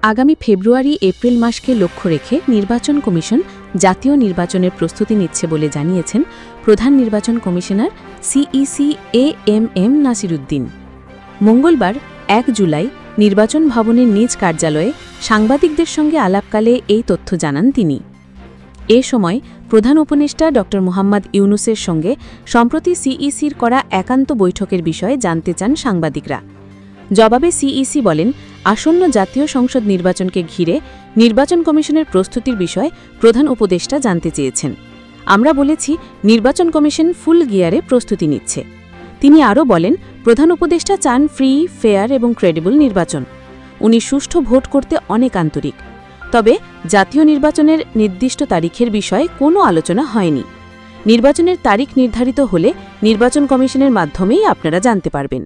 আগামী ফেব্রুয়ারি-এপ্রিল মাসকে লক্ষ্য রেখে নির্বাচন কমিশন জাতীয় নির্বাচনের প্রস্তুতি নিচ্ছে বলে জানিয়েছেন প্রধান নির্বাচন কমিশনার সিইসি এএমএম নাসিরউদ্দিন। মঙ্গলবার ১ জুলাই নির্বাচন ভবনের নিজ কার্যালয়ে সাংবাদিকদের সঙ্গে আলাপকালে এই তথ্য জানান তিনি। এ সময় প্রধান উপদেষ্টা ড. মোহাম্মদ ইউনূসের সঙ্গে সম্প্রতি সিইসির করা একান্ত বৈঠকের বিষয়ে জানতে চান সাংবাদিকরা। জবাবে সিইসি বলেন, আসন্ন জাতীয় সংসদ নির্বাচনকে ঘিরে নির্বাচন কমিশনের প্রস্তুতির বিষয়ে প্রধান উপদেষ্টা জানতে চেয়েছেন। আমরা বলেছি, নির্বাচন কমিশন ফুল গিয়ারে প্রস্তুতি নিচ্ছে। তিনি আরও বলেন, প্রধান উপদেষ্টা চান ফ্রি, ফেয়ার এবং ক্রেডিবল নির্বাচন। উনি সুষ্ঠু ভোট করতে অনেক আন্তরিক। তবে জাতীয় নির্বাচনের নির্দিষ্ট তারিখের বিষয়ে কোনো আলোচনা হয়নি। নির্বাচনের তারিখ নির্ধারিত হলে নির্বাচন কমিশনের মাধ্যমেই আপনারা জানতে পারবেন।